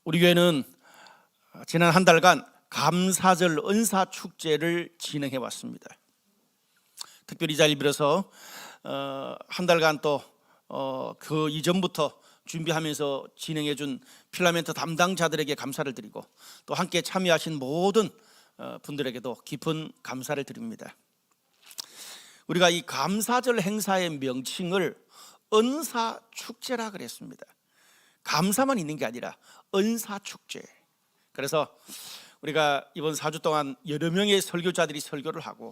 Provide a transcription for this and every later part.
우리 교회는 지난 한 달간 감사절 은사 축제를 진행해 왔습니다. 특별히 이 자리를 빌어서 한 달간 또 그 이전부터 준비하면서 진행해 준 필라멘트 담당자들에게 감사를 드리고, 또 함께 참여하신 모든 분들에게도 깊은 감사를 드립니다. 우리가 이 감사절 행사의 명칭을 은사 축제라 그랬습니다. 감사만 있는 게 아니라 은사 축제. 그래서 우리가 이번 4주 동안 여러 명의 설교자들이 설교를 하고,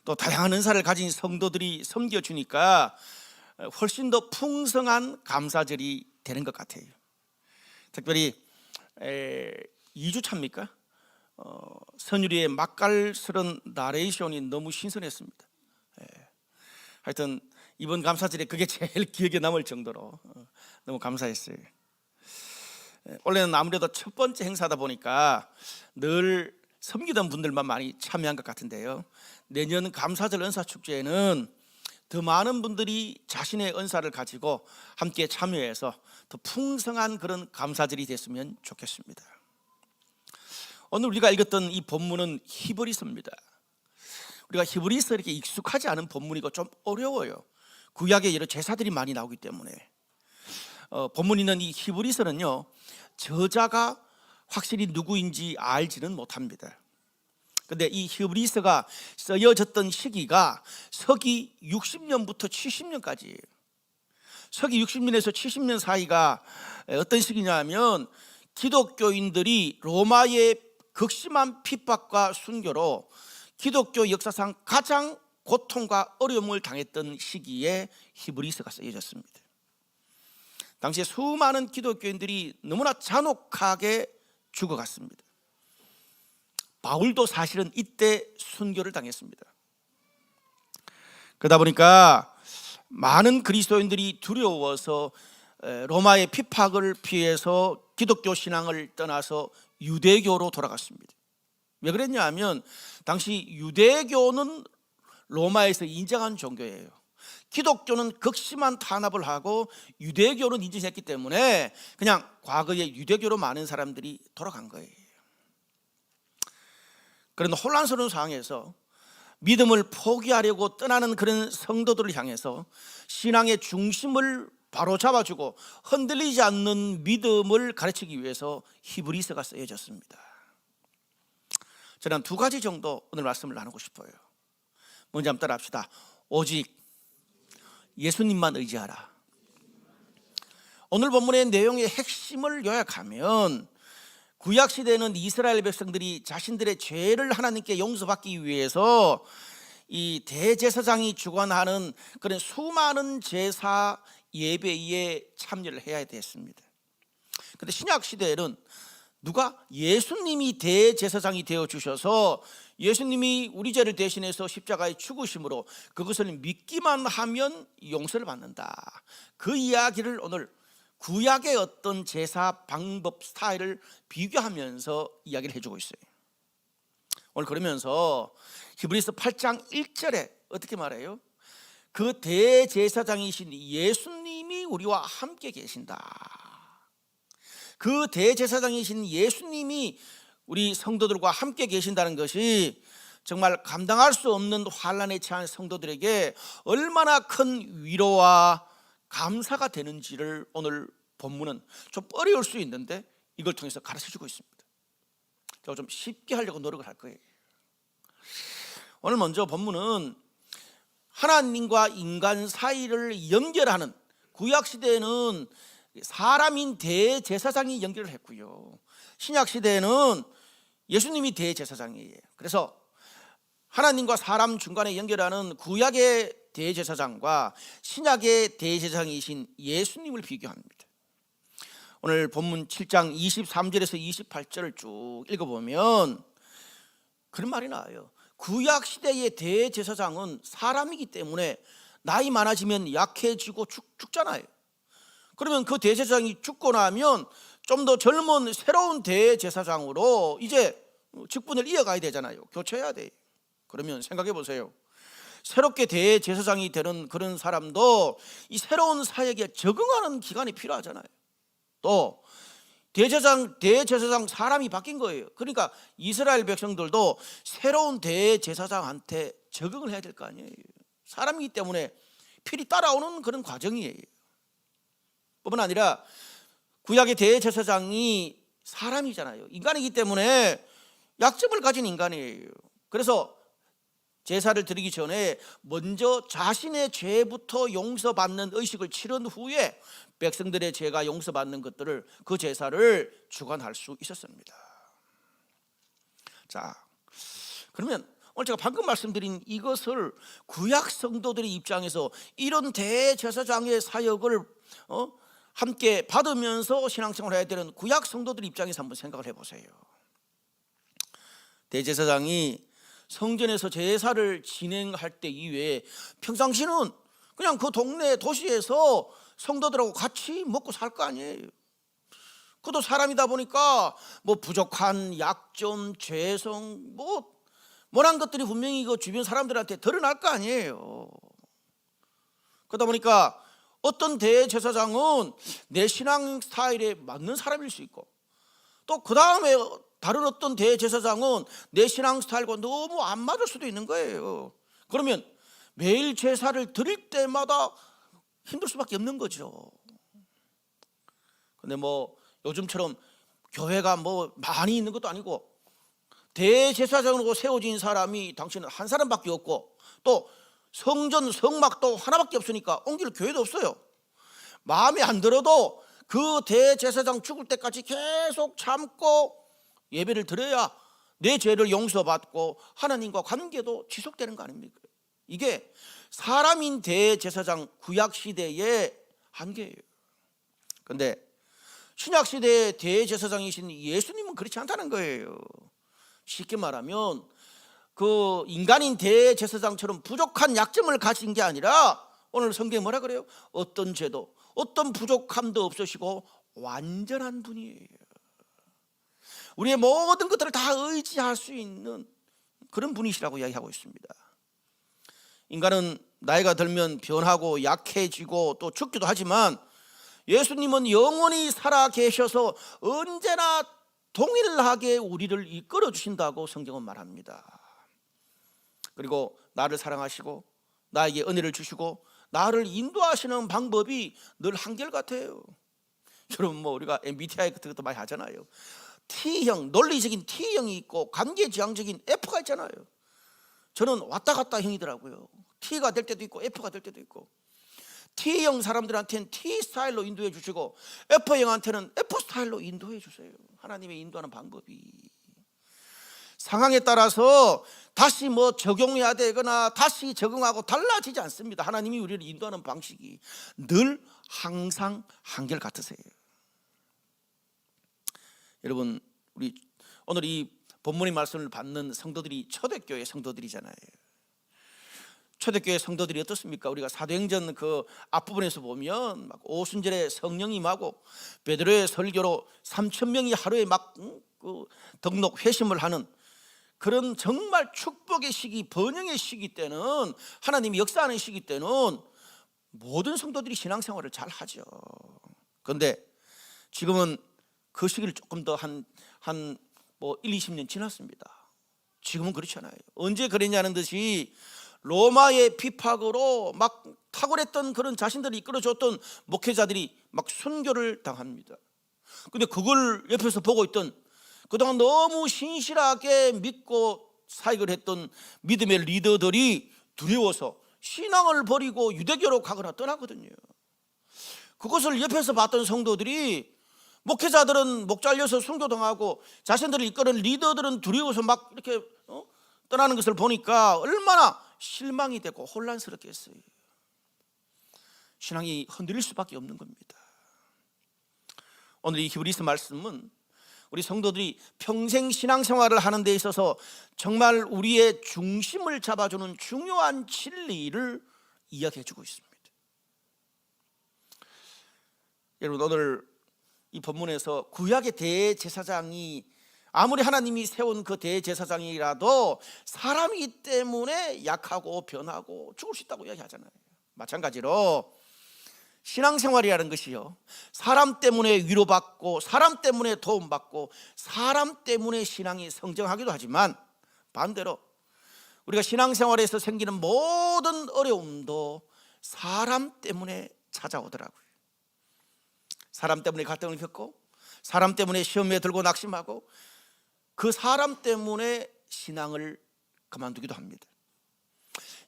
또 다양한 은사를 가진 성도들이 섬겨주니까 훨씬 더 풍성한 감사절이 되는 것 같아요. 특별히 2주 차입니까? 선율이의 맛깔스러운 나레이션이 너무 신선했습니다. 하여튼 이번 감사절에 그게 제일 기억에 남을 정도로 너무 감사했어요. 원래는 아무래도 첫 번째 행사다 보니까 늘 섬기던 분들만 많이 참여한 것 같은데요, 내년 감사절 은사축제에는 더 많은 분들이 자신의 은사를 가지고 함께 참여해서 더 풍성한 그런 감사절이 됐으면 좋겠습니다. 오늘 우리가 읽었던 이 본문은 히브리서입니다. 우리가 히브리서 이렇게 익숙하지 않은 본문이고 좀 어려워요. 구약에 여러 제사들이 많이 나오기 때문에. 본문이 있는 이 히브리서는요, 저자가 확실히 누구인지 알지는 못합니다. 그런데 이 히브리서가 쓰여졌던 시기가 서기 60년부터 70년까지예요. 서기 60년에서 70년 사이가 어떤 시기냐면, 기독교인들이 로마의 극심한 핍박과 순교로 기독교 역사상 가장 고통과 어려움을 당했던 시기에 히브리서가 쓰여졌습니다. 당시에 수많은 기독교인들이 너무나 잔혹하게 죽어갔습니다. 바울도 사실은 이때 순교를 당했습니다. 그러다 보니까 많은 그리스도인들이 두려워서 로마의 핍박을 피해서 기독교 신앙을 떠나서 유대교로 돌아갔습니다. 왜 그랬냐 하면, 당시 유대교는 로마에서 인정한 종교예요. 기독교는 극심한 탄압을 하고 유대교는 인정했기 때문에 그냥 과거에 유대교로 많은 사람들이 돌아간 거예요. 그런 혼란스러운 상황에서 믿음을 포기하려고 떠나는 그런 성도들을 향해서 신앙의 중심을 바로 잡아주고 흔들리지 않는 믿음을 가르치기 위해서 히브리서가 쓰여졌습니다. 저는 두 가지 정도 오늘 말씀을 나누고 싶어요. 먼저 한번 따라 합시다. 오직 예수님만 의지하라. 오늘 본문의 내용의 핵심을 요약하면, 구약시대에는 이스라엘 백성들이 자신들의 죄를 하나님께 용서받기 위해서 이 대제사장이 주관하는 그런 수많은 제사 예배에 참여를 해야 됐습니다. 그런데 신약시대에는 누가 예수님이 대제사장이 되어주셔서 예수님이 우리 죄를 대신해서 십자가에 죽으심으로 그것을 믿기만 하면 용서를 받는다. 그 이야기를 오늘 구약의 어떤 제사 방법 스타일을 비교하면서 이야기를 해주고 있어요. 오늘 그러면서 히브리서 8장 1절에 어떻게 말해요? 그 대제사장이신 예수님이 우리와 함께 계신다. 그 대제사장이신 예수님이 우리 성도들과 함께 계신다는 것이 정말 감당할 수 없는 환난에 처한 성도들에게 얼마나 큰 위로와 감사가 되는지를 오늘 본문은 좀 어려울 수 있는데 이걸 통해서 가르쳐주고 있습니다. 제가 좀 쉽게 하려고 노력을 할 거예요. 오늘 먼저 본문은 하나님과 인간 사이를 연결하는, 구약시대에는 사람인 대제사장이 연결을 했고요, 신약시대에는 예수님이 대제사장이에요. 그래서 하나님과 사람 중간에 연결하는 구약의 대제사장과 신약의 대제사장이신 예수님을 비교합니다. 오늘 본문 7장 23절에서 28절을 쭉 읽어보면 그런 말이 나와요. 구약시대의 대제사장은 사람이기 때문에 나이 많아지면 약해지고 죽잖아요. 그러면 그 대제사장이 죽고 나면 좀 더 젊은 새로운 대제사장으로 이제 직분을 이어가야 되잖아요. 교체해야 돼요. 그러면 생각해 보세요. 새롭게 대제사장이 되는 그런 사람도 이 새로운 사역에 적응하는 기간이 필요하잖아요. 또 대제사장 사람이 바뀐 거예요. 그러니까 이스라엘 백성들도 새로운 대제사장한테 적응을 해야 될 거 아니에요. 사람이기 때문에 필히 따라오는 그런 과정이에요. 뿐만 아니라 구약의 대제사장이 사람이잖아요. 인간이기 때문에 약점을 가진 인간이에요. 그래서 제사를 드리기 전에 먼저 자신의 죄부터 용서받는 의식을 치른 후에 백성들의 죄가 용서받는 것들을, 그 제사를 주관할 수 있었습니다. 자, 그러면 오늘 제가 방금 말씀드린 이것을 구약 성도들의 입장에서 이런 대제사장의 사역을 함께 받으면서 신앙생활을 해야 되는 구약 성도들의 입장에서 한번 생각을 해보세요. 대제사장이 성전에서 제사를 진행할 때 이외에 평상시는 그냥 그 동네 도시에서 성도들하고 같이 먹고 살 거 아니에요. 그도 사람이다 보니까 뭐 부족한 약점, 죄성, 뭐란 것들이 분명히 그 주변 사람들한테 드러날 거 아니에요. 그러다 보니까 어떤 대제사장은 내 신앙 스타일에 맞는 사람일 수 있고, 또 그 다음에 다른 어떤 대제사장은 내 신앙 스타일과 너무 안 맞을 수도 있는 거예요. 그러면 매일 제사를 드릴 때마다 힘들 수밖에 없는 거죠. 근데 요즘처럼 교회가 많이 있는 것도 아니고 대제사장으로 세워진 사람이 당신은 한 사람밖에 없고, 또 성전 성막도 하나밖에 없으니까 옮길 교회도 없어요. 마음에 안 들어도 그 대제사장 죽을 때까지 계속 참고 예배를 드려야 내 죄를 용서받고 하나님과 관계도 지속되는 거 아닙니까? 이게 사람인 대제사장 구약시대의 한계예요. 그런데 신약시대의 대제사장이신 예수님은 그렇지 않다는 거예요. 쉽게 말하면 그 인간인 대제사장처럼 부족한 약점을 가진 게 아니라 오늘 성경에 뭐라 그래요? 어떤 죄도 어떤 부족함도 없으시고 완전한 분이에요. 우리의 모든 것들을 다 의지할 수 있는 그런 분이시라고 이야기하고 있습니다. 인간은 나이가 들면 변하고 약해지고 또 죽기도 하지만 예수님은 영원히 살아 계셔서 언제나 동일하게 우리를 이끌어 주신다고 성경은 말합니다. 그리고 나를 사랑하시고 나에게 은혜를 주시고 나를 인도하시는 방법이 늘 한결같아요. 여러분 우리가 MBTI 같은 것도 많이 하잖아요. T형, 논리적인 T형이 있고 관계지향적인 F가 있잖아요. 저는 왔다 갔다 형이더라고요. T가 될 때도 있고 F가 될 때도 있고, T형 사람들한테는 T 스타일로 인도해 주시고 F형한테는 F 스타일로 인도해 주세요. 하나님의 인도하는 방법이 상황에 따라서 다시 적용해야 되거나 다시 적응하고 달라지지 않습니다. 하나님이 우리를 인도하는 방식이 늘 항상 한결같으세요. 여러분, 우리 오늘 이 본문의 말씀을 받는 성도들이 초대교회 성도들이잖아요. 초대교회 성도들이 어떻습니까? 우리가 사도행전 그 앞부분에서 보면 막 오순절에 성령이 임하고 베드로의 설교로 3,000명이 하루에 그 등록 회심을 하는 그런 정말 축복의 시기, 번영의 시기 때는, 하나님이 역사하는 시기 때는 모든 성도들이 신앙생활을 잘 하죠. 그런데 지금은 그 시기를 조금 더 한 1, 20년 지났습니다. 지금은 그렇지 않아요. 언제 그랬냐는 듯이 로마의 핍박으로 막 탁월했던 그런 자신들이 이끌어줬던 목회자들이 막 순교를 당합니다. 근데 그걸 옆에서 보고 있던 그동안 너무 신실하게 믿고 사역을 했던 믿음의 리더들이 두려워서 신앙을 버리고 유대교로 가거나 떠나거든요. 그것을 옆에서 봤던 성도들이, 목회자들은 목 잘려서 순교당하고 자신들을 이끄는 리더들은 두려워서 막 이렇게 떠나는 것을 보니까 얼마나 실망이 되고 혼란스럽겠어요. 신앙이 흔들릴 수밖에 없는 겁니다. 오늘 이 히브리서 말씀은 우리 성도들이 평생 신앙생활을 하는 데 있어서 정말 우리의 중심을 잡아주는 중요한 진리를 이야기해 주고 있습니다. 여러분, 오늘 이 본문에서 구약의 대제사장이 아무리 하나님이 세운 그 대제사장이라도 사람이기 때문에 약하고 변하고 죽을 수 있다고 이야기하잖아요. 마찬가지로 신앙생활이라는 것이요, 사람 때문에 위로받고 사람 때문에 도움받고 사람 때문에 신앙이 성장하기도 하지만, 반대로 우리가 신앙생활에서 생기는 모든 어려움도 사람 때문에 찾아오더라고요. 사람 때문에 갈등을 겪고 사람 때문에 시험에 들고 낙심하고 그 사람 때문에 신앙을 그만두기도 합니다.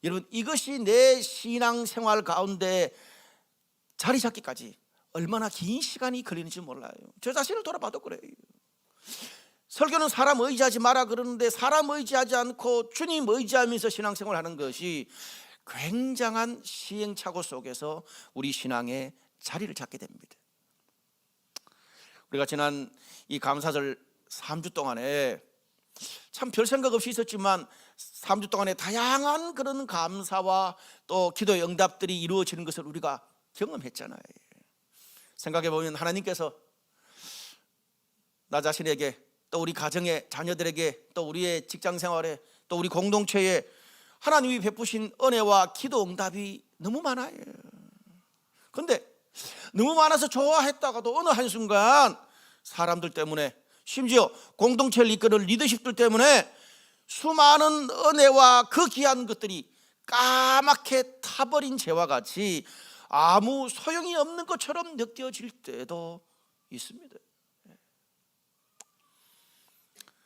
여러분, 이것이 내 신앙생활 가운데 자리 잡기까지 얼마나 긴 시간이 걸리는지 몰라요. 저 자신을 돌아봐도 그래요. 설교는 사람 의지하지 마라 그러는데 사람 의지하지 않고 주님 의지하면서 신앙생활 하는 것이 굉장한 시행착오 속에서 우리 신앙의 자리를 잡게 됩니다. 우리가 지난 이 감사절 3주 동안에 참 별 생각 없이 있었지만 3주 동안에 다양한 그런 감사와 또 기도의 응답들이 이루어지는 것을 우리가 경험했잖아요. 생각해 보면 하나님께서 나 자신에게, 또 우리 가정의 자녀들에게, 또 우리의 직장 생활에, 또 우리 공동체에 하나님이 베푸신 은혜와 기도 응답이 너무 많아요. 그런데 너무 많아서 좋아했다가도 어느 한순간 사람들 때문에, 심지어 공동체를 이끄는 리더십들 때문에 수많은 은혜와 그 귀한 것들이 까맣게 타버린 재와 같이 아무 소용이 없는 것처럼 느껴질 때도 있습니다.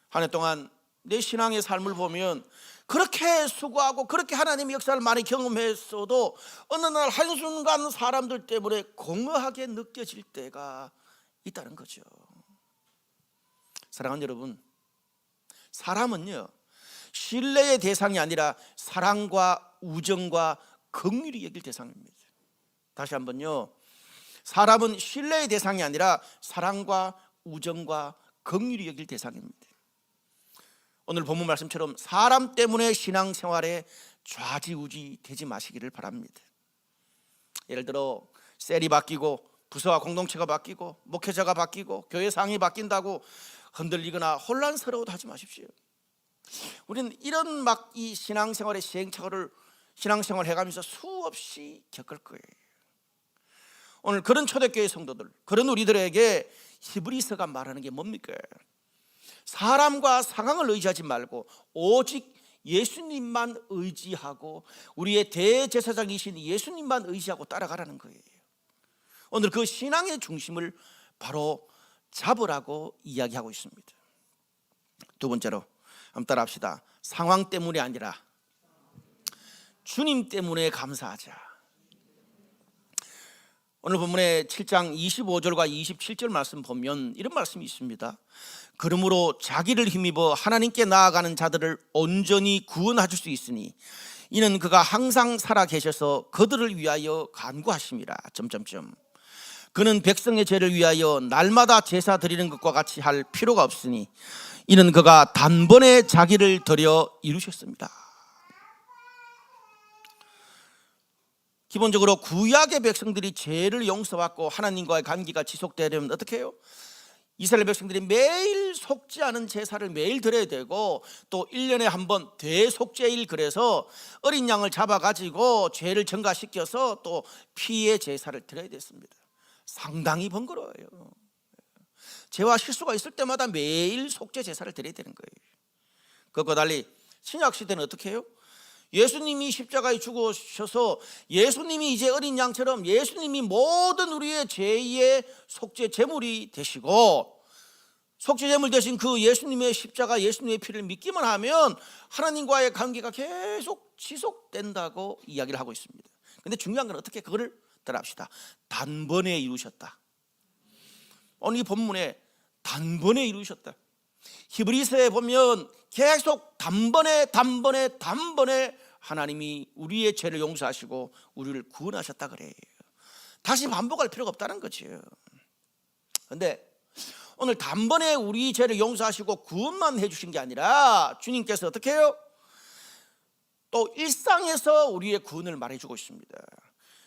한 해 동안 내 신앙의 삶을 보면 그렇게 수고하고 그렇게 하나님의 역사를 많이 경험했어도 어느 날 한순간 사람들 때문에 공허하게 느껴질 때가 있다는 거죠. 사랑하는 여러분, 사람은요, 신뢰의 대상이 아니라 사랑과 우정과 긍휼이 여길 대상입니다. 다시 한번요, 사람은 신뢰의 대상이 아니라 사랑과 우정과 긍휼이 여길 대상입니다. 오늘 본문 말씀처럼 사람 때문에 신앙생활에 좌지우지 되지 마시기를 바랍니다. 예를 들어 셀이 바뀌고 부서와 공동체가 바뀌고 목회자가 바뀌고 교회 상이 바뀐다고 흔들리거나 혼란스러워도 하지 마십시오. 우리는 이런 막 이 신앙생활의 시행착오를 신앙생활 해가면서 수없이 겪을 거예요. 오늘 그런 초대교회 성도들, 그런 우리들에게 히브리서가 말하는 게 뭡니까? 사람과 상황을 의지하지 말고 오직 예수님만 의지하고 우리의 대제사장이신 예수님만 의지하고 따라가라는 거예요. 오늘 그 신앙의 중심을 바로 잡으라고 이야기하고 있습니다. 두 번째로 한번 따라합시다. 상황 때문이 아니라 주님 때문에 감사하자. 오늘 본문의 7장 25절과 27절 말씀 보면 이런 말씀이 있습니다. 그러므로 자기를 힘입어 하나님께 나아가는 자들을 온전히 구원하실 수 있으니 이는 그가 항상 살아 계셔서 그들을 위하여 간구하심이라. 그는 백성의 죄를 위하여 날마다 제사 드리는 것과 같이 할 필요가 없으니 이는 그가 단번에 자기를 드려 이루셨습니다. 기본적으로 구약의 백성들이 죄를 용서받고 하나님과의 관계가 지속되려면 어떻게 해요? 이스라엘 백성들이 매일 속지 않은 제사를 매일 드려야 되고, 또 1년에 한 번 대속죄일, 그래서 어린 양을 잡아가지고 죄를 전가시켜서 또 피의 제사를 드려야 됐습니다. 상당히 번거로워요. 죄와 실수가 있을 때마다 매일 속죄 제사를 드려야 되는 거예요. 그것과 달리 신약시대는 어떻게 해요? 예수님이 십자가에 죽으셔서 예수님이 이제 어린 양처럼 예수님이 모든 우리의 죄의 속죄 제물이 되시고, 속죄 제물 되신 그 예수님의 십자가, 예수님의 피를 믿기만 하면 하나님과의 관계가 계속 지속된다고 이야기를 하고 있습니다. 그런데 중요한 건 어떻게 그거를 따라합시다. 단번에 이루셨다. 오늘 이 본문에 단번에 이루셨다. 히브리서에 보면 계속 단번에 하나님이 우리의 죄를 용서하시고 우리를 구원하셨다 그래요. 다시 반복할 필요가 없다는 거죠. 그런데 오늘 단번에 우리 죄를 용서하시고 구원만 해주신 게 아니라 주님께서 어떻게 해요? 또 일상에서 우리의 구원을 말해주고 있습니다.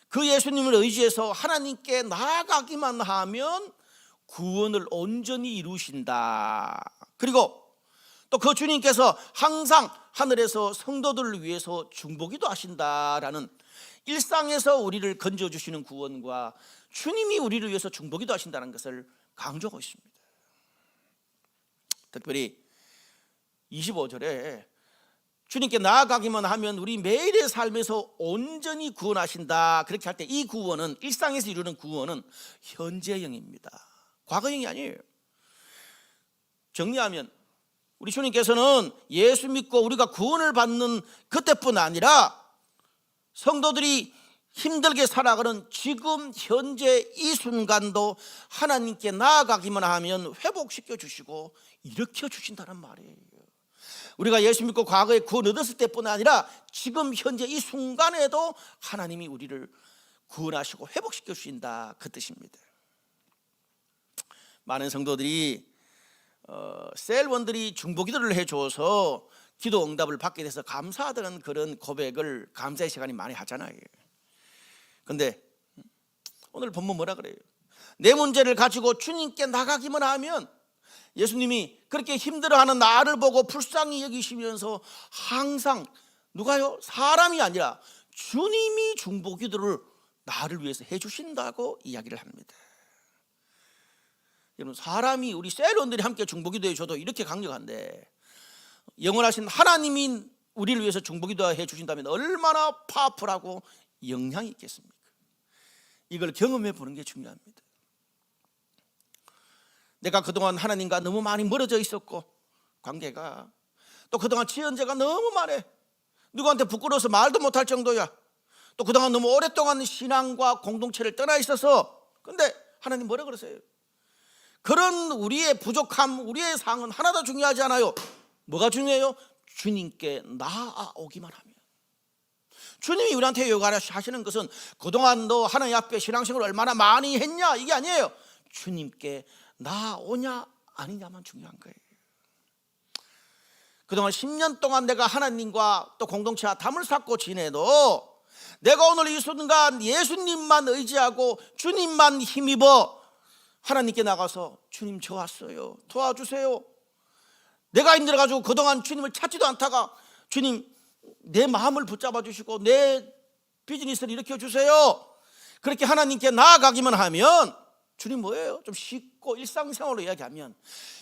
그 예수님을 의지해서 하나님께 나아가기만 하면 구원을 온전히 이루신다. 그리고 또 그 주님께서 항상 하늘에서 성도들을 위해서 중보기도 하신다라는 일상에서 우리를 건져주시는 구원과 주님이 우리를 위해서 중보기도 하신다는 것을 강조하고 있습니다. 특별히 25절에 주님께 나아가기만 하면 우리 매일의 삶에서 온전히 구원하신다, 그렇게 할 때 이 구원은, 일상에서 이루는 구원은 현재형입니다. 과거형이 아니에요. 정리하면 우리 주님께서는 예수 믿고 우리가 구원을 받는 그때뿐 아니라 성도들이 힘들게 살아가는 지금 현재 이 순간도 하나님께 나아가기만 하면 회복시켜 주시고 일으켜 주신다는 말이에요. 우리가 예수 믿고 과거에 구원 얻었을 때뿐 아니라 지금 현재 이 순간에도 하나님이 우리를 구원하시고 회복시켜 주신다, 그 뜻입니다. 많은 성도들이 셀원들이 중보기도를 해줘서 기도 응답을 받게 돼서 감사하다는 그런 고백을 감사의 시간이 많이 하잖아요. 그런데 오늘 본문 뭐라 그래요? 내 문제를 가지고 주님께 나가기만 하면, 예수님이 그렇게 힘들어하는 나를 보고 불쌍히 여기시면서 항상 누가요? 사람이 아니라 주님이 중보기도를 나를 위해서 해주신다고 이야기를 합니다. 여러분, 사람이, 우리 셀원들이 함께 중보기도 해줘도 이렇게 강력한데 영원하신 하나님이 우리를 위해서 중보기도 해주신다면 얼마나 파워풀하고 영향이 있겠습니까? 이걸 경험해 보는 게 중요합니다. 내가 그동안 하나님과 너무 많이 멀어져 있었고, 관계가 또 그동안 지은 죄가 너무 많아, 누구한테 부끄러워서 말도 못할 정도야. 또 그동안 너무 오랫동안 신앙과 공동체를 떠나 있어서, 근데 하나님 뭐라 그러세요? 그런 우리의 부족함, 우리의 상은 하나도 중요하지 않아요. 뭐가 중요해요? 주님께 나아오기만 하면. 주님이 우리한테 요구하시는 것은 그동안 너 하나님 앞에 신앙생활을 얼마나 많이 했냐, 이게 아니에요. 주님께 나아오냐 아니냐만 중요한 거예요. 그동안 10년 동안 내가 하나님과 또 공동체와 담을 쌓고 지내도 내가 오늘 이 순간 예수님만 의지하고 주님만 힘입어 하나님께 나가서 주님 저 왔어요, 도와주세요. 내가 힘들어가지고 그동안 주님을 찾지도 않다가 주님 내 마음을 붙잡아 주시고 내 비즈니스를 일으켜 주세요, 그렇게 하나님께 나아가기만 하면, 주님 뭐예요? 좀 쉽고 일상생활로 이야기하면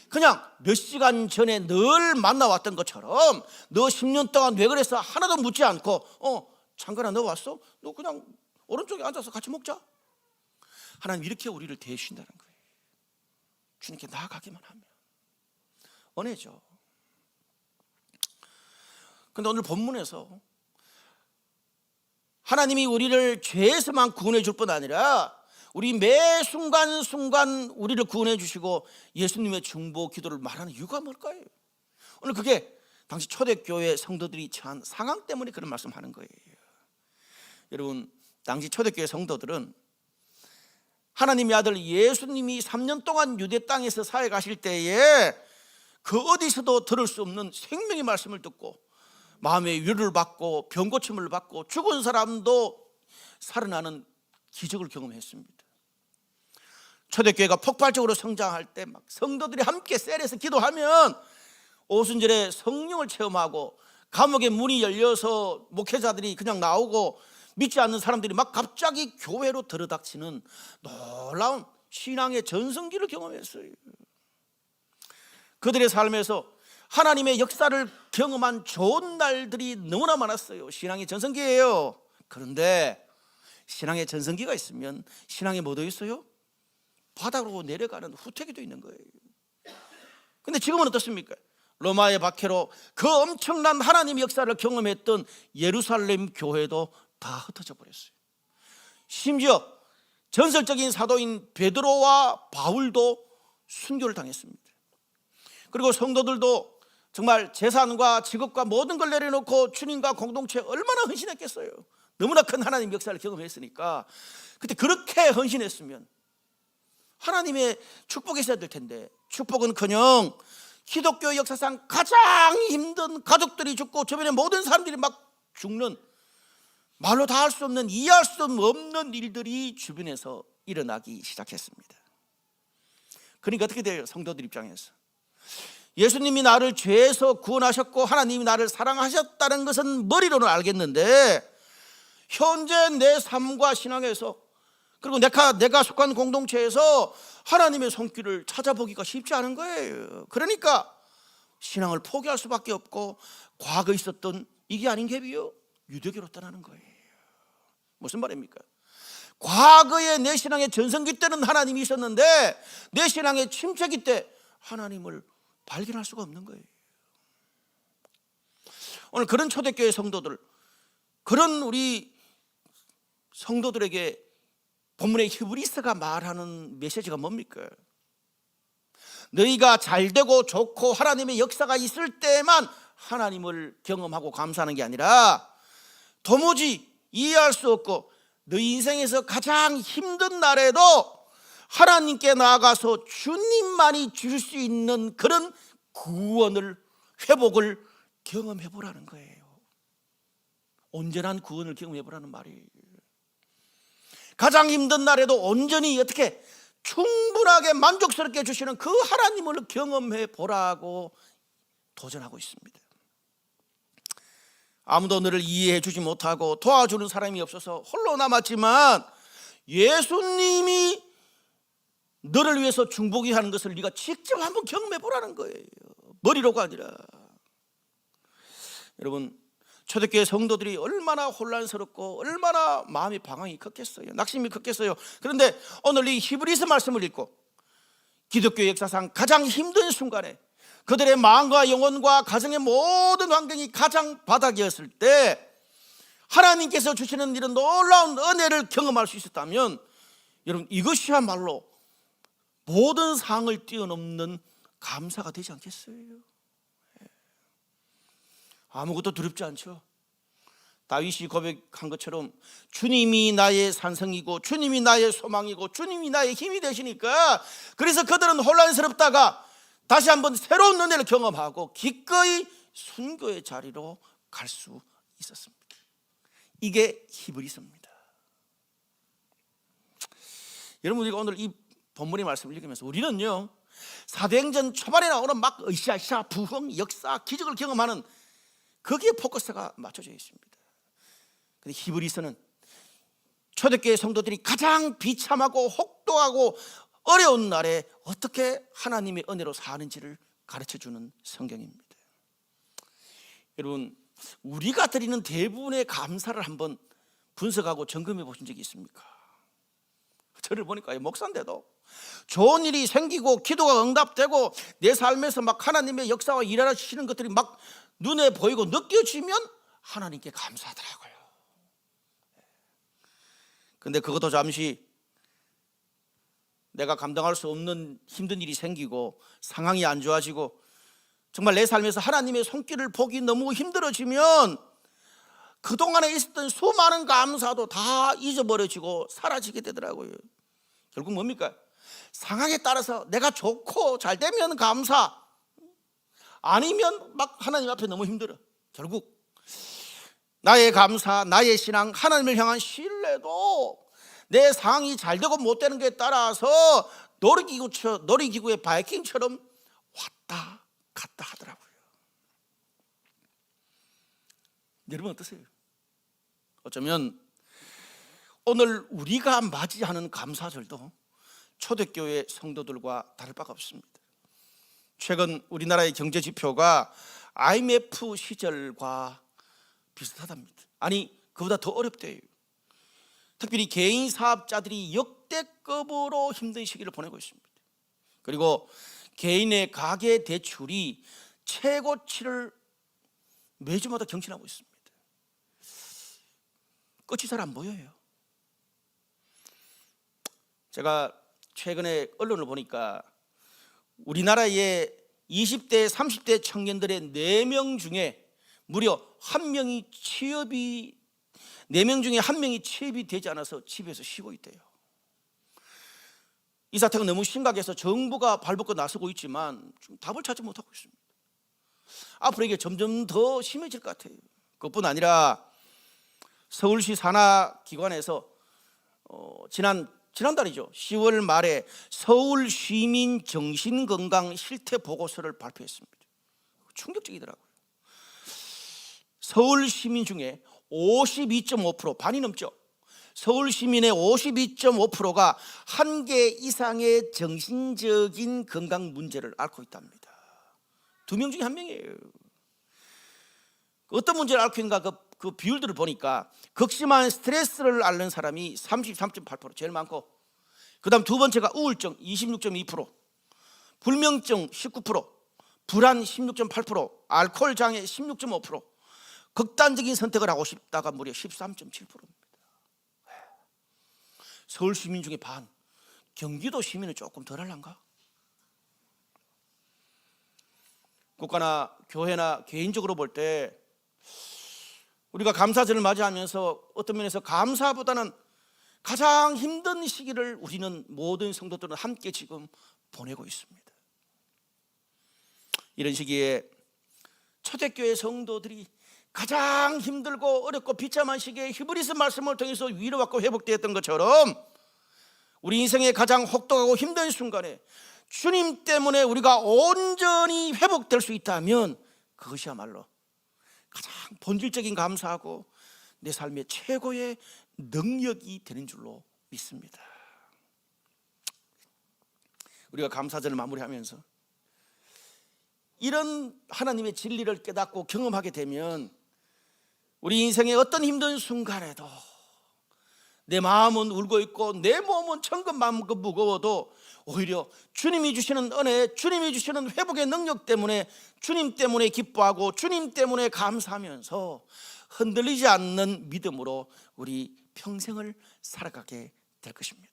그냥 몇 시간 전에 늘 만나왔던 것처럼, 너 10년 동안 왜 그랬어? 하나도 묻지 않고 장관아 너 왔어? 너 그냥 오른쪽에 앉아서 같이 먹자. 하나님 이렇게 우리를 대해주신다는 거예요. 주님께 나아가기만 하면 은혜죠. 그런데 오늘 본문에서 하나님이 우리를 죄에서만 구원해 줄 뿐 아니라 우리 매 순간순간 우리를 구원해 주시고 예수님의 중보 기도를 말하는 이유가 뭘까요? 오늘 그게 당시 초대교회 성도들이 처한 상황 때문에 그런 말씀하는 거예요. 여러분, 당시 초대교회 성도들은 하나님의 아들 예수님이 3년 동안 유대 땅에서 살아가실 때에 그 어디서도 들을 수 없는 생명의 말씀을 듣고 마음의 위로를 받고 병고침을 받고 죽은 사람도 살아나는 기적을 경험했습니다. 초대교회가 폭발적으로 성장할 때 막 성도들이 함께 셀에서 기도하면 오순절에 성령을 체험하고 감옥의 문이 열려서 목회자들이 그냥 나오고 믿지 않는 사람들이 막 갑자기 교회로 들어닥치는 놀라운 신앙의 전성기를 경험했어요. 그들의 삶에서 하나님의 역사를 경험한 좋은 날들이 너무나 많았어요. 신앙의 전성기예요. 그런데 신앙의 전성기가 있으면 신앙에 뭐도 있어요? 바닥으로 내려가는 후퇴기도 있는 거예요. 근데 지금은 어떻습니까? 로마의 박해로 그 엄청난 하나님의 역사를 경험했던 예루살렘 교회도 다 흩어져 버렸어요. 심지어 전설적인 사도인 베드로와 바울도 순교를 당했습니다. 그리고 성도들도 정말 재산과 직업과 모든 걸 내려놓고 주님과 공동체에 얼마나 헌신했겠어요. 너무나 큰 하나님 역사를 경험했으니까. 그때 그렇게 헌신했으면 하나님의 축복이 있어야 될 텐데, 축복은커녕 기독교 역사상 가장 힘든 가족들이 죽고 주변에 모든 사람들이 막 죽는, 말로 다 할 수 없는, 이해할 수 없는 일들이 주변에서 일어나기 시작했습니다. 그러니까 어떻게 돼요? 성도들 입장에서 예수님이 나를 죄에서 구원하셨고 하나님이 나를 사랑하셨다는 것은 머리로는 알겠는데 현재 내 삶과 신앙에서 그리고 내가 속한 공동체에서 하나님의 손길을 찾아보기가 쉽지 않은 거예요. 그러니까 신앙을 포기할 수밖에 없고 과거에 있었던 이게 아닌 갭이요, 유대교로 떠나는 거예요. 무슨 말입니까? 과거에 내 신앙의 전성기 때는 하나님이 있었는데 내 신앙의 침체기 때 하나님을 발견할 수가 없는 거예요. 오늘 그런 초대교회 성도들, 그런 우리 성도들에게 본문의 히브리서가 말하는 메시지가 뭡니까? 너희가 잘되고 좋고 하나님의 역사가 있을 때만 하나님을 경험하고 감사하는 게 아니라 도무지 이해할 수 없고 너희 인생에서 가장 힘든 날에도 하나님께 나아가서 주님만이 주실 수 있는 그런 구원을, 회복을 경험해 보라는 거예요. 온전한 구원을 경험해 보라는 말이에요. 가장 힘든 날에도 온전히 어떻게 충분하게 만족스럽게 주시는 그 하나님을 경험해 보라고 도전하고 있습니다. 아무도 너를 이해해 주지 못하고 도와주는 사람이 없어서 홀로 남았지만 예수님이 너를 위해서 중보기 하는 것을 네가 직접 한번 경험해 보라는 거예요. 머리로가 아니라. 여러분, 초대교회 성도들이 얼마나 혼란스럽고 얼마나 마음의 방황이 컸겠어요. 낙심이 컸겠어요. 그런데 오늘 이 히브리서 말씀을 읽고 기독교 역사상 가장 힘든 순간에 그들의 마음과 영혼과 가정의 모든 환경이 가장 바닥이었을 때 하나님께서 주시는 이런 놀라운 은혜를 경험할 수 있었다면 여러분, 이것이야말로 모든 상을 뛰어넘는 감사가 되지 않겠어요? 아무것도 두렵지 않죠. 다윗이 고백한 것처럼 주님이 나의 산성이고 주님이 나의 소망이고 주님이 나의 힘이 되시니까, 그래서 그들은 혼란스럽다가 다시 한번 새로운 은혜를 경험하고 기꺼이 순교의 자리로 갈 수 있었습니다. 이게 히브리서입니다. 여러분, 우리가 오늘 이 본문의 말씀을 읽으면서 우리는요, 사도행전 초반에 나오는 막 으쌰으쌰 부흥, 역사, 기적을 경험하는 거기에 포커스가 맞춰져 있습니다. 근데 히브리서는 초대교회 성도들이 가장 비참하고 혹독하고 어려운 날에 어떻게 하나님의 은혜로 사는지를 가르쳐주는 성경입니다. 여러분, 우리가 드리는 대부분의 감사를 한번 분석하고 점검해 보신 적이 있습니까? 저를 보니까 목사인데도 좋은 일이 생기고 기도가 응답되고 내 삶에서 막 하나님의 역사와 일하시는 것들이 막 눈에 보이고 느껴지면 하나님께 감사하더라고요. 근데 그것도 잠시 내가 감당할 수 없는 힘든 일이 생기고 상황이 안 좋아지고 정말 내 삶에서 하나님의 손길을 보기 너무 힘들어지면 그동안에 있었던 수많은 감사도 다 잊어버려지고 사라지게 되더라고요. 결국 뭡니까? 상황에 따라서 내가 좋고 잘 되면 감사, 아니면 막 하나님 앞에 너무 힘들어. 결국 나의 감사, 나의 신앙, 하나님을 향한 신뢰도 내 상황이 잘 되고 못 되는 것에 따라서 놀이기구의 바이킹처럼 왔다 갔다 하더라고요. 여러분 어떠세요? 어쩌면 오늘 우리가 맞이하는 감사절도 초대교회 성도들과 다를 바가 없습니다. 최근 우리나라의 경제 지표가 IMF 시절과 비슷하답니다. 아니, 그보다 더 어렵대요. 특별히 개인 사업자들이 역대급으로 힘든 시기를 보내고 있습니다. 그리고 개인의 가계 대출이 최고치를 매주마다 경신하고 있습니다. 끝이 잘 안 보여요. 제가 최근에 언론을 보니까 우리나라의 20대, 30대 청년들의 4명 중에 무려 1명이 취업이 4명 중에 1명이 취업이 되지 않아서 집에서 쉬고 있대요. 이 사태가 너무 심각해서 정부가 발벗고 나서고 있지만 좀 답을 찾지 못하고 있습니다. 앞으로 이게 점점 더 심해질 것 같아요. 그것뿐 아니라 서울시 산하기관에서 지난 지난달이죠. 10월 말에 서울 시민 정신건강 실태 보고서를 발표했습니다. 충격적이더라고요. 서울 시민 중에 52.5%, 반이 넘죠. 서울 시민의 52.5%가 한 개 이상의 정신적인 건강 문제를 앓고 있답니다. 2명 중에 1명이에요. 어떤 문제를 앓고 있는가 그 비율들을 보니까 극심한 스트레스를 앓는 사람이 33.8%, 제일 많고, 그 다음 두 번째가 우울증 26.2%, 불면증 19%, 불안 16.8%, 알코올 장애 16.5%, 극단적인 선택을 하고 싶다가 무려 13.7%입니다. 서울 시민 중에 반, 경기도 시민은 조금 덜 할란가? 국가나 교회나 개인적으로 볼 때 우리가 감사절을 맞이하면서 어떤 면에서 감사보다는 가장 힘든 시기를 우리는 모든 성도들은 함께 지금 보내고 있습니다. 이런 시기에 초대교회 성도들이 가장 힘들고 어렵고 비참한 시기에 히브리서 말씀을 통해서 위로받고 회복되었던 것처럼 우리 인생의 가장 혹독하고 힘든 순간에 주님 때문에 우리가 온전히 회복될 수 있다면 그것이야말로 가장 본질적인 감사하고 내 삶의 최고의 능력이 되는 줄로 믿습니다. 우리가 감사절을 마무리하면서 이런 하나님의 진리를 깨닫고 경험하게 되면 우리 인생의 어떤 힘든 순간에도 내 마음은 울고 있고 내 몸은 천근만근 무거워도 오히려 주님이 주시는 은혜, 주님이 주시는 회복의 능력 때문에 주님 때문에 기뻐하고 주님 때문에 감사하면서 흔들리지 않는 믿음으로 우리 평생을 살아가게 될 것입니다.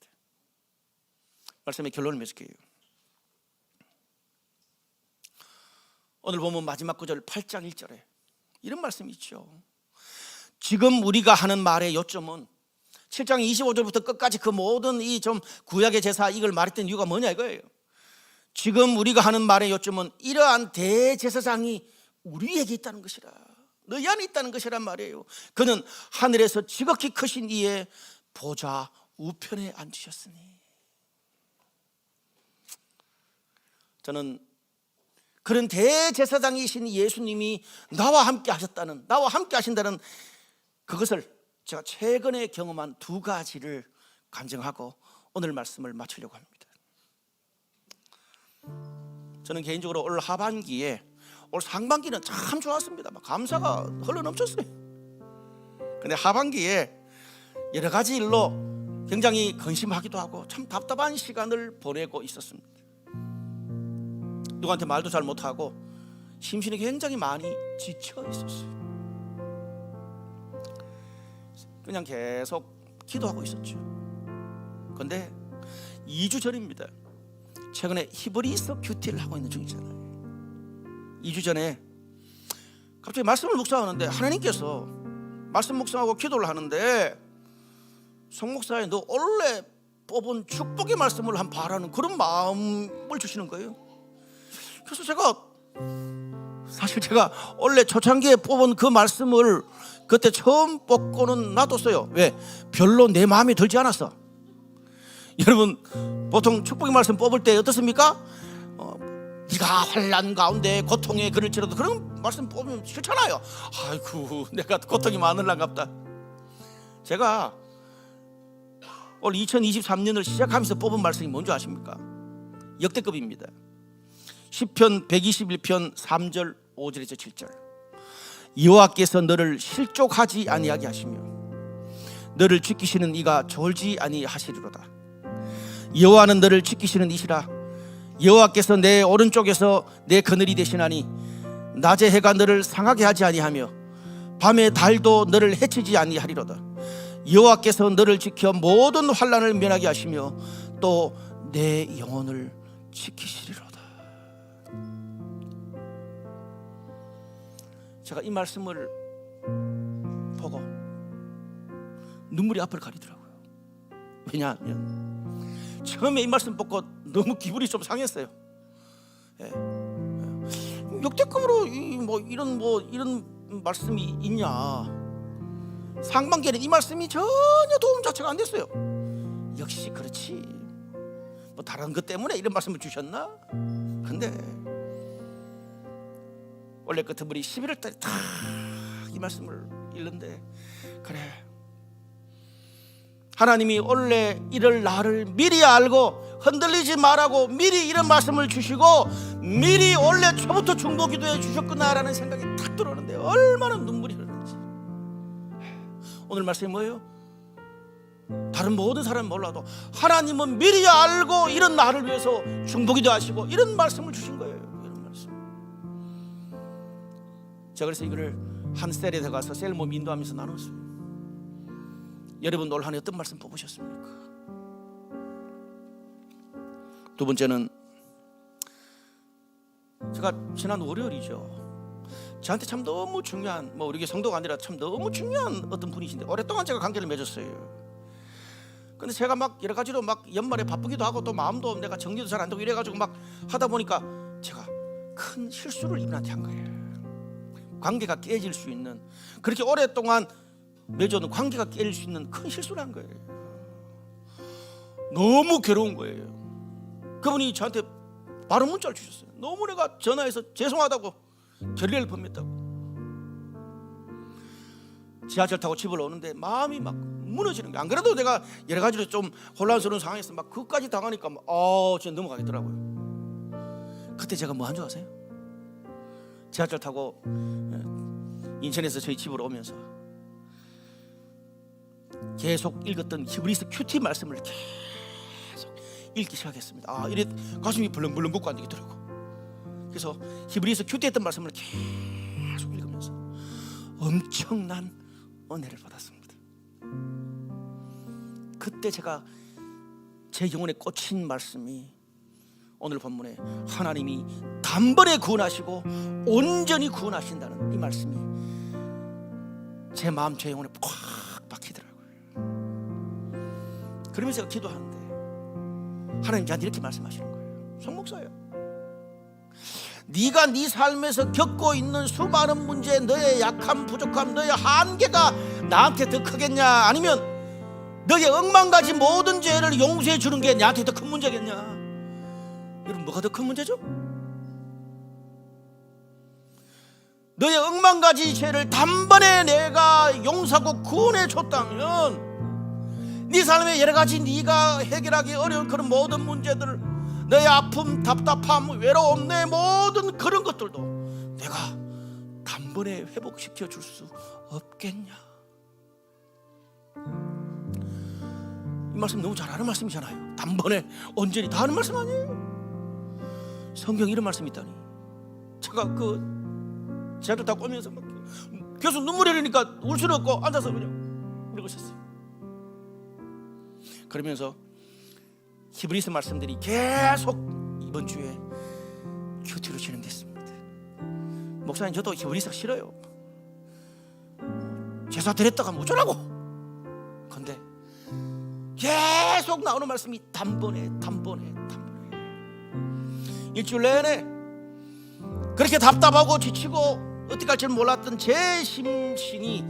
말씀의 결론을 맺을게요. 오늘 보면 마지막 구절 8장 1절에 이런 말씀이 있죠. 지금 우리가 하는 말의 요점은 7장 25절부터 끝까지 그 모든 이 좀 구약의 제사 이걸 말했던 이유가 뭐냐 이거예요. 지금 우리가 하는 말의 요점은 이러한 대제사장이 우리에게 있다는 것이라, 너희 안에 있다는 것이란 말이에요. 그는 하늘에서 지극히 크신 이의 보좌 우편에 앉으셨으니. 저는 그런 대제사장이신 예수님이 나와 함께 하셨다는, 나와 함께 하신다는 그것을 제가 최근에 경험한 두 가지를 간증하고 오늘 말씀을 마치려고 합니다. 저는 개인적으로 올 하반기에, 올 상반기는 참 좋았습니다. 막 감사가 흘러넘쳤어요. 근데 하반기에 여러 가지 일로 굉장히 근심하기도 하고 참 답답한 시간을 보내고 있었습니다. 누구한테 말도 잘 못하고 심신이 굉장히 많이 지쳐 있었어요. 그냥 계속 기도하고 있었죠. 그런데 2주 전입니다. 최근에 히브리서 큐티를 하고 있는 중이잖아요. 2주 전에 갑자기 말씀을 묵상하는데 하나님께서 말씀 묵상하고 기도를 하는데 송 목사님, 너 원래 뽑은 축복의 말씀을 한 바라는 그런 마음을 주시는 거예요. 그래서 사실 제가 원래 초창기에 뽑은 그 말씀을 그때 처음 뽑고는 놔뒀어요. 왜? 별로 내 마음에 들지 않았어. 여러분 보통 축복의 말씀 뽑을 때 어떻습니까? 네가 환난 가운데 고통에 그럴지라도 그런 말씀 뽑으면 싫잖아요. 아이고 내가 고통이 많을란갑다. 제가 올 2023년을 시작하면서 뽑은 말씀이 뭔지 아십니까? 역대급입니다. 시편 121편 3절 5절에서 7절. 여호와께서 너를 실족하지 아니하게 하시며 너를 지키시는 이가 졸지 아니하시리로다. 여호와는 너를 지키시는 이시라. 여호와께서 내 오른쪽에서 내 그늘이 되시나니 낮에 해가 너를 상하게 하지 아니하며 밤에 달도 너를 해치지 아니하리로다. 여호와께서 너를 지켜 모든 환난을 면하게 하시며 또 내 영혼을 지키시리로다. 제가 이 말씀을 보고 눈물이 앞을 가리더라고요. 왜냐하면 처음에 이 말씀 보고 너무 기분이 좀 상했어요. 역대급으로 이런 말씀이 있냐. 상반기에는 이 말씀이 전혀 도움 자체가 안 됐어요. 역시 그렇지. 다른 것 때문에 이런 말씀을 주셨나? 근데 원래 그 드물이 11월 달에 다 이 말씀을 읽는데, 그래, 하나님이 원래 이럴 나를 미리 알고 흔들리지 말라고 미리 이런 말씀을 주시고 미리 원래 초부터 중보기도해 주셨구나라는 생각이 탁 들어오는데 얼마나 눈물이 흐르는지. 오늘 말씀이 뭐예요? 다른 모든 사람은 몰라도 하나님은 미리 알고 이런 나를 위해서 중보기도 하시고 이런 말씀을 주신 거예요. 이런 말씀. 제가 그래서 이거를 한 셀에 들어가서 셀 모임 인도하면서 나눴어요. 여러분 올 한 해 어떤 말씀 뽑으셨습니까? 두 번째는, 제가 지난 월요일이죠, 저한테 참 너무 중요한, 우리 성도가 아니라 참 너무 중요한 어떤 분이신데 오랫동안 제가 관계를 맺었어요. 근데 제가 막 여러 가지로 막 연말에 바쁘기도 하고 또 마음도 내가 정리도 잘 안 되고 이래가지고 막 하다 보니까 제가 큰 실수를 이분한테 한 거예요. 관계가 깨질 수 있는, 그렇게 오랫동안 맺어놓은 관계가 깨질 수 있는 큰 실수를 한 거예요. 너무 괴로운 거예요. 그분이 저한테 바로 문자를 주셨어요. 너무 내가 전화해서 죄송하다고, 결례를 범했다고. 지하철 타고 집을 오는데 마음이 막 무너지는 거예요. 안 그래도 내가 여러 가지로 좀 혼란스러운 상황에서 막 그것까지 당하니까 진짜 넘어가겠더라고요. 그때 제가 뭐 한 줄 아세요? 지하철 타고 인천에서 저희 집으로 오면서 계속 읽었던 히브리서 큐티 말씀을 계속 읽기 시작했습니다. 이래 가슴이 벌렁벌렁 걷고 안 되겠더라고. 그래서 히브리서 큐티 했던 말씀을 계속 읽으면서 엄청난 은혜를 받았습니다. 그때 제가 제 영혼에 꽂힌 말씀이 오늘 본문에 하나님이 단번에 구원하시고 온전히 구원하신다는 이 말씀이 제 마음, 제 영혼에 꽉 박히더라고요. 그러면서 제가 기도하는데 하나님 저한테 이렇게 말씀하시는 거예요. 송 목사예요, 네가 네 삶에서 겪고 있는 수많은 문제, 너의 약함, 부족함, 너의 한계가 나한테 더 크겠냐, 아니면 너의 억만가지 모든 죄를 용서해 주는 게 나한테 더 큰 문제겠냐? 여러분, 뭐가 더 큰 문제죠? 너의 억만가지 죄를 단번에 내가 용서하고 구원해 줬다면 네 삶의 여러 가지 네가 해결하기 어려운 그런 모든 문제들을, 너의 아픔, 답답함, 외로움, 내 모든 그런 것들도 내가 단번에 회복시켜 줄 수 없겠냐? 이 말씀 너무 잘 아는 말씀이잖아요. 단번에 온전히 다 아는 말씀 아니에요? 성경에 이런 말씀이 있다니. 제가 제가 다 꼬면서 막 계속 눈물이 흐르니까 울 수는 없고 앉아서 그냥 이러고 있었어요. 그러면서 히브리서 말씀들이 계속 이번 주에 큐티로 진행됐습니다. 목사님, 저도 히브리서 싫어요. 제사 드렸다가 어쩌라고. 근데 계속 나오는 말씀이 단번에 일주일 내내 그렇게 답답하고 지치고 어떻게 할 줄 몰랐던 제 심신이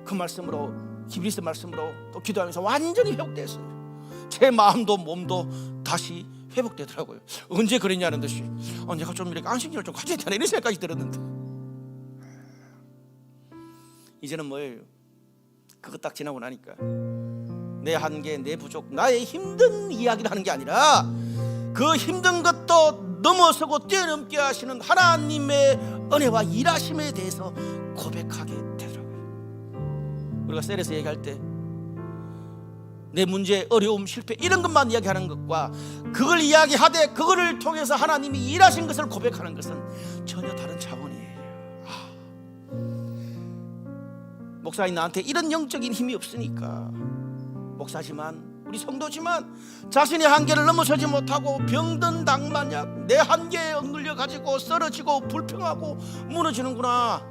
그 말씀으로, 히브리서 말씀으로 또 기도하면서 완전히 회복됐어요. 제 마음도 몸도 다시 회복되더라고요. 언제 그랬냐는 듯이 내가 좀 이렇게 안식년을 좀 가져야 되나 이런 생각까지 들었는데, 이제는 뭐예요? 그거 딱 지나고 나니까 내 한계, 내 부족, 나의 힘든 이야기를 하는 게 아니라 그 힘든 것도 넘어서고 뛰어넘게 하시는 하나님의 은혜와 일하심에 대해서 고백하게 되더라고요. 우리가 셀에서 얘기할 때 내 문제, 어려움, 실패 이런 것만 이야기하는 것과 그걸 이야기하되 그거를 통해서 하나님이 일하신 것을 고백하는 것은 전혀 다른 차원이에요. 목사님, 나한테 이런 영적인 힘이 없으니까, 목사지만 우리 성도지만 자신의 한계를 넘어서지 못하고 병든 닭마냥 내 한계에 억눌려 가지고 쓰러지고 불평하고 무너지는구나.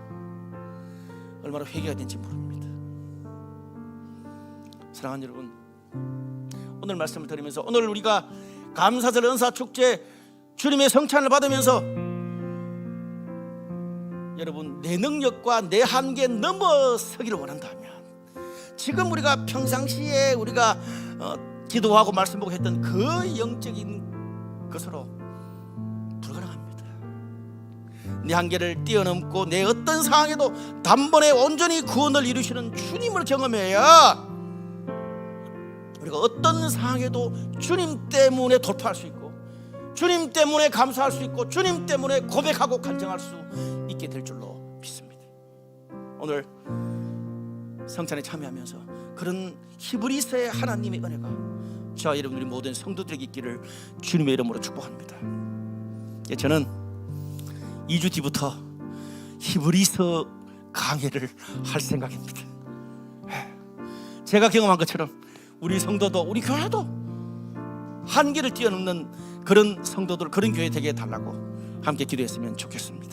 얼마나 회개가 된지 모릅니다. 사랑하는 여러분, 오늘 말씀을 들으면서 오늘 우리가 감사절 은사축제 주님의 성찬을 받으면서 여러분, 내 능력과 내 한계 넘어서기를 원한다면 지금 우리가 평상시에 우리가 기도하고 말씀 보고 했던 그 영적인 것으로 불가능합니다. 내 한계를 뛰어넘고 내 어떤 상황에도 단번에 온전히 구원을 이루시는 주님을 경험해야 우리가 어떤 상황에도 주님 때문에 돌파할 수 있고, 주님 때문에 감사할 수 있고, 주님 때문에 고백하고 간증할 수 있게 될 줄로 믿습니다. 오늘 성찬에 참여하면서 그런 히브리서의 하나님의 은혜가 저와 여러분들이 모든 성도들에게 있기를 주님의 이름으로 축복합니다. 저는 2주 뒤부터 히브리서 강해를 할 생각입니다. 제가 경험한 것처럼 우리 성도도, 우리 교회도 한계를 뛰어넘는 그런 성도들, 그런 교회 되게 해달라고 함께 기도했으면 좋겠습니다.